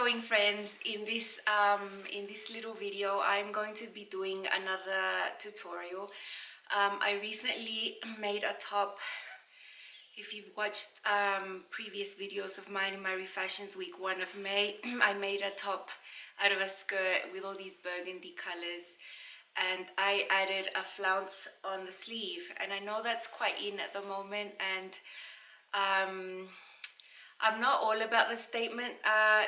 showing, friends. In this little video I'm going to be doing another tutorial. I recently made a top. If you've watched previous videos of mine in my Refashions Week 1 of May, I made a top out of a skirt with all these burgundy colors, and I added a flounce on the sleeve. And I know that's quite in at the moment, and I'm not all about the statement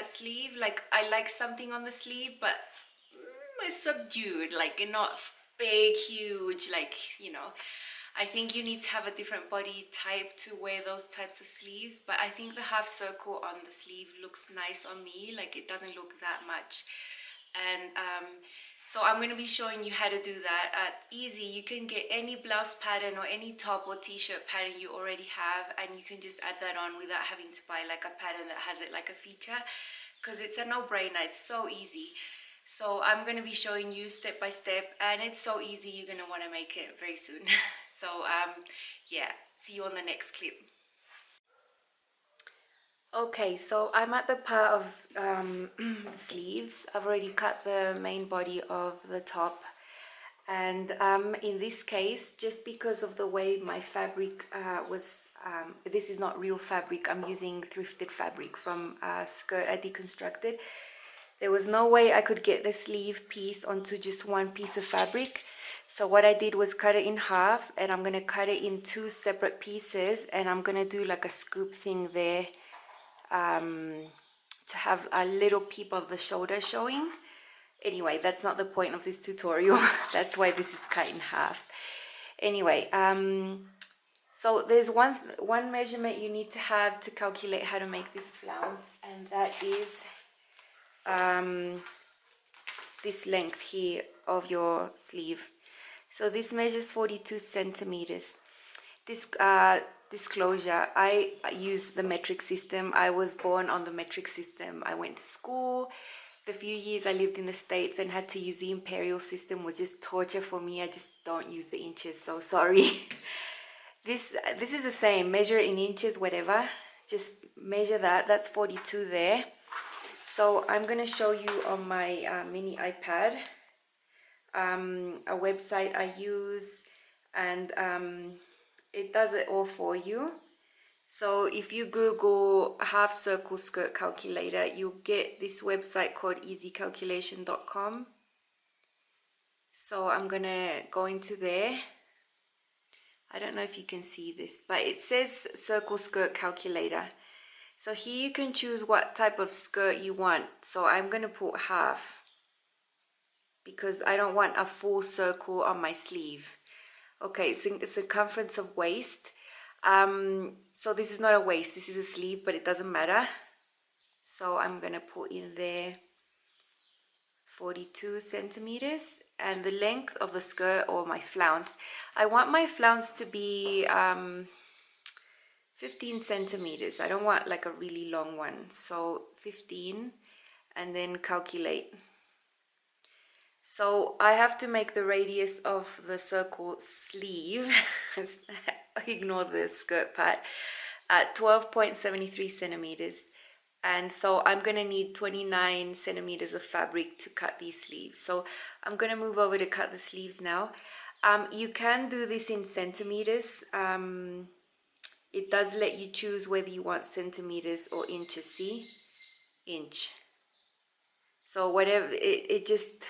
sleeve. Like, I like something on the sleeve, but it's subdued, like not big, huge, like, you know. I think you need to have a different body type to wear those types of sleeves, but I think the half circle on the sleeve looks nice on me. Like, it doesn't look that much. And so I'm going to be showing you how to do that. Easy. You can get any blouse pattern or any top or t-shirt pattern you already have, and you can just add that on without having to buy like a pattern that has it like a feature, because it's a no-brainer. It's so easy. So I'm going to be showing you step by step, and it's so easy you're going to want to make it very soon. So yeah, see you on the next clip. Okay, so I'm at the part of the sleeves. I've already cut the main body of the top, and in this case, just because of the way my fabric was, this is not real fabric, I'm using thrifted fabric from a skirt I deconstructed. There was no way I could get the sleeve piece onto just one piece of fabric. So what I did was cut it in half, and I'm going to cut it in 2 separate pieces, and I'm going to do like a scoop thing there to have a little peep of the shoulder showing. Anyway, that's not the point of this tutorial. That's why this is cut in half. Anyway, so there's one measurement you need to have to calculate how to make this flounce, and that is this length here of your sleeve. So this measures 42 centimeters. This disclosure, I use the metric system. I was born on the metric system. I went to school. The few years I lived in the States and had to use the imperial system was just torture for me. I just don't use the inches, so sorry. This is the same. Measure it in inches, whatever. Just measure that. That's 42 there. So I'm going to show you on my mini iPad a website I use, and it does it all for you. So if you Google half circle skirt calculator, you'll get this website called easycalculation.com. So I'm going to go into there. I don't know if you can see this, but it says circle skirt calculator. So here you can choose what type of skirt you want. So I'm going to put half, because I don't want a full circle on my sleeve. Okay, so circumference of waist. So this is not a waist, this is a sleeve, but it doesn't matter. So I'm going to put in there 42 centimeters. And the length of the skirt, or my flounce, I want my flounce to be 15 centimeters. I don't want like a really long one. So 15, and then calculate. So I have to make the radius of the circle sleeve, ignore the skirt part, at 12.73 centimeters. And so I'm going to need 29 centimeters of fabric to cut these sleeves. So I'm going to move over to cut the sleeves now. You can do this in centimeters. It does let you choose whether you want centimeters or inches. See? Inch. So whatever, it just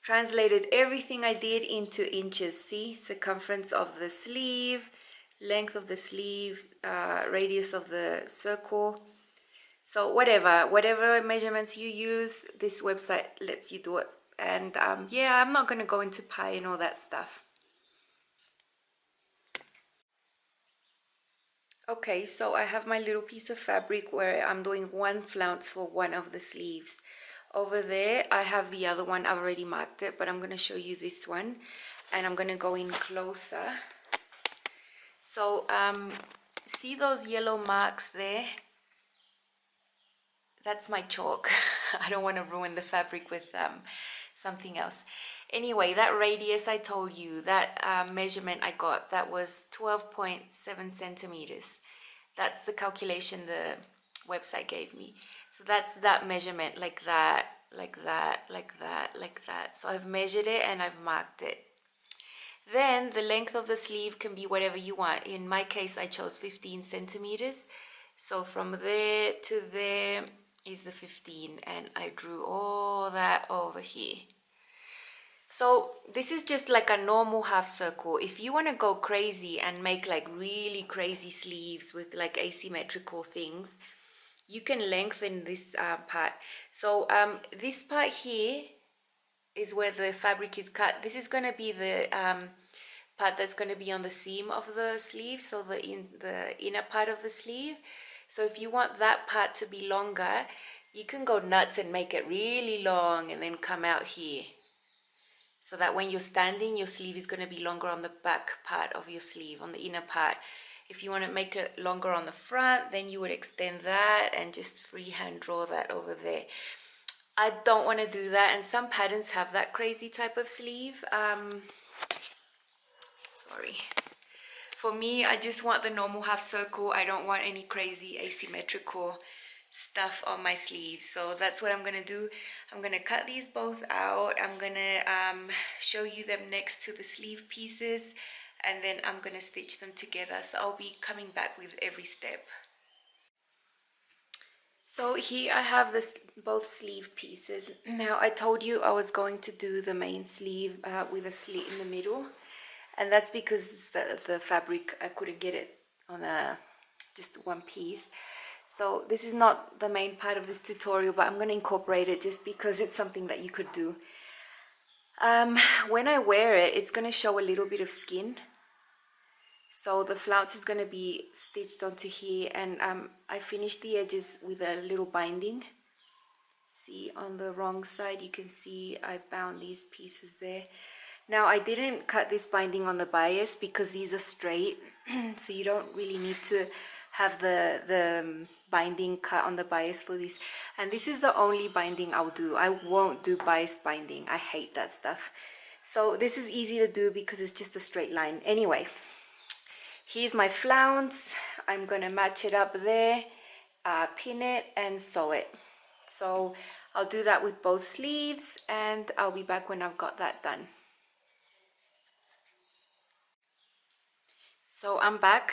translated everything I did into inches. See? Circumference of the sleeve, length of the sleeves, radius of the circle. So whatever measurements you use, this website lets you do it. And yeah, I'm not going to go into pi and all that stuff. Okay, so I have my little piece of fabric where I'm doing one flounce for one of the sleeves. Over there, I have the other one. I've already marked it, but I'm going to show you this one. And I'm going to go in closer. So, see those yellow marks there? That's my chalk. I don't want to ruin the fabric with something else. Anyway, that radius I told you, that measurement I got, that was 12.7 centimeters. That's the calculation the website gave me. So So that's that measurement, like that, like that, like that, like that. So I've measured it and I've marked it. Then the length of the sleeve can be whatever you want. In my case, I chose 15 centimeters. So from there to there is the 15, and I drew all that over here. So this is just like a normal half circle. If you want to go crazy and make like really crazy sleeves with like asymmetrical things, you can lengthen this part. So this part here is where the fabric is cut. This is going to be the part that's going to be on the seam of the sleeve, so the inner part of the sleeve. So if you want that part to be longer, you can go nuts and make it really long and then come out here. So that when you're standing, your sleeve is going to be longer on the back part of your sleeve, on the inner part. If you want to make it longer on the front, then you would extend that and just freehand draw that over there. I don't want to do that, and some patterns have that crazy type of sleeve. Sorry. For me, I just want the normal half circle. I don't want any crazy asymmetrical stuff on my sleeves. So that's what I'm going to do. I'm going to cut these both out. I'm going to show you them next to the sleeve pieces, and then I'm going to stitch them together. So I'll be coming back with every step. So here I have both sleeve pieces. Now I told you I was going to do the main sleeve with a slit in the middle, and that's because the fabric, I couldn't get it on just one piece. So this is not the main part of this tutorial, but I'm going to incorporate it just because it's something that you could do. When I wear it, it's going to show a little bit of skin. So the flounce is going to be stitched onto here, and I finished the edges with a little binding. See, on the wrong side you can see I bound these pieces there. Now I didn't cut this binding on the bias because these are straight, so you don't really need to have the binding cut on the bias for this. And this is the only binding I'll do. I won't do bias binding. I hate that stuff. So this is easy to do because it's just a straight line. Anyway, here's my flounce. I'm going to match it up there, pin it and sew it. So I'll do that with both sleeves, and I'll be back when I've got that done. So I'm back,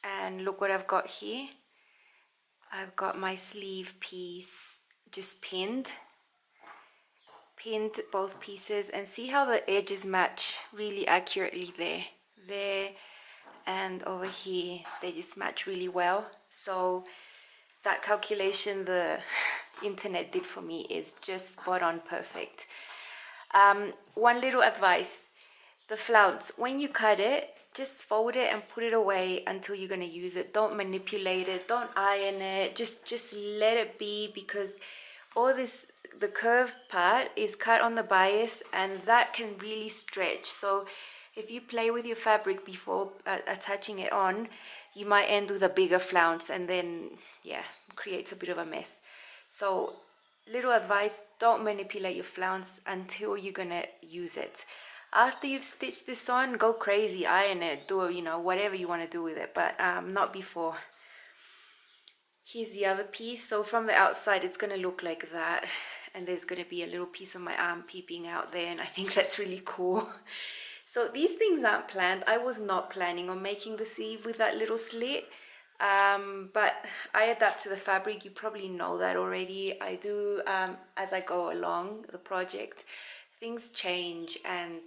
and look what I've got here. I've got my sleeve piece just pinned both pieces, and see how the edges match really accurately there and over here. They just match really well. So that calculation the internet did for me is just spot on, perfect. One little advice: the flounce, when you cut it, just fold it and put it away until you're going to use it. Don't manipulate it, don't iron it, just let it be, because all this, the curved part is cut on the bias, and that can really stretch. So if you play with your fabric before attaching it on, you might end with a bigger flounce, and then yeah, creates a bit of a mess. So little advice: don't manipulate your flounce until you're gonna use it. After you've stitched this on, go crazy, iron it, do whatever you want to do with it, but not before. Here's the other piece. So from the outside it's going to look like that, and there's going to be a little piece of my arm peeping out there, and I think that's really cool. So these things aren't planned. I was not planning on making the sleeve with that little slit, but I adapt to the fabric. You probably know that already. I do as I go along the project. Things change, and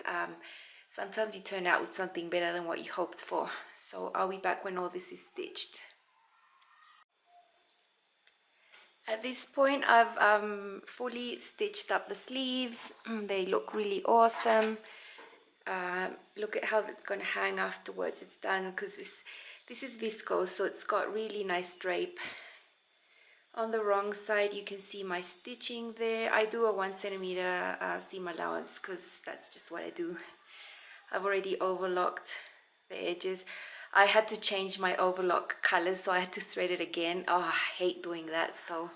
sometimes you turn out with something better than what you hoped for. So I'll be back when all this is stitched. At this point I've fully stitched up the sleeves. They look really awesome. Look at how it's going to hang afterwards it's done, because this is viscose, so it's got really nice drape. On the wrong side you can see my stitching there. I do a 1 centimeter seam allowance because that's just what I do. I've already overlocked the edges. I had to change my overlock colors, so I had to thread it again. Oh, I hate doing that. So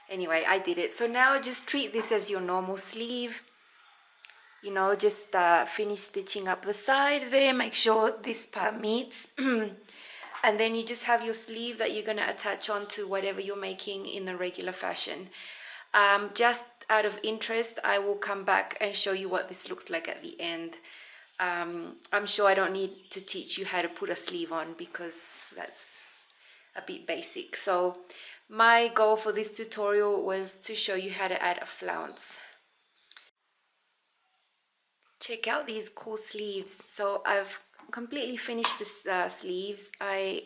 anyway, I did it. So now just treat this as your normal sleeve. Just finish stitching up the side there. Make sure this part meets. And then you just have your sleeve that you're going to attach on to whatever you're making in a regular fashion. Just out of interest, I will come back and show you what this looks like at the end. I'm sure I don't need to teach you how to put a sleeve on because that's a bit basic. So my goal for this tutorial was to show you how to add a flounce. Check out these cool sleeves. So I've completely finished the sleeves. I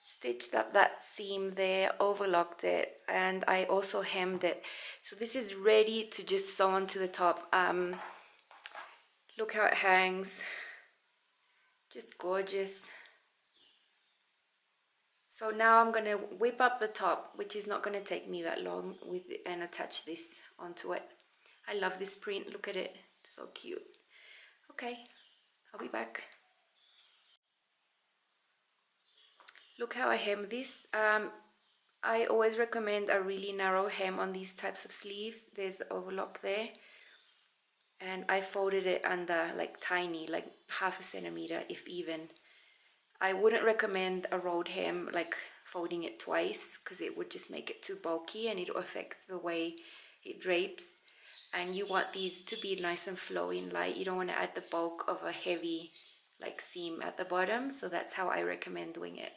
stitched up that seam there, overlocked it, and I also hemmed it. So this is ready to just sew onto the top. Look how it hangs, just gorgeous. So now I'm gonna whip up the top, which is not gonna take me that long, and attach this onto it. I love this print, look at it, so cute. Okay, I'll be back. Look how I hem this. I always recommend a really narrow hem on these types of sleeves. There's the overlock there. And I folded it under like tiny, like 1/2 centimeter if even. I wouldn't recommend a rolled hem, like folding it twice, because it would just make it too bulky and it'll affect the way it drapes. And you want these to be nice and flowy and light. You don't want to add the bulk of a heavy like seam at the bottom. So that's how I recommend doing it.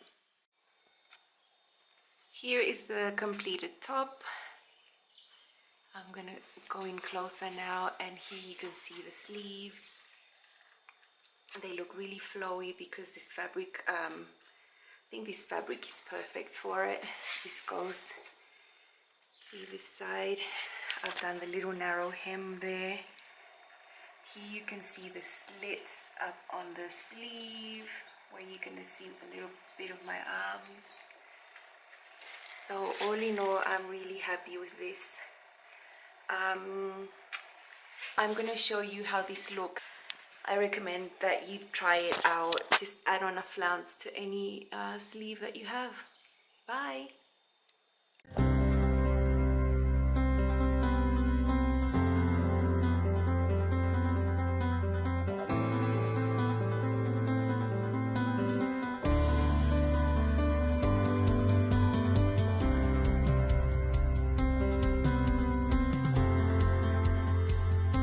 Here is the completed top. I'm gonna go in closer now, and here you can see the sleeves. They look really flowy because this fabric, I think this fabric is perfect for it. Viscose. See this side, I've done the little narrow hem there. Here you can see the slits up on the sleeve where you're gonna see a little bit of my arms. So all in all, I'm really happy with this. I'm gonna show you how this looks. I recommend that you try it out. Just add on a flounce to any sleeve that you have. Bye.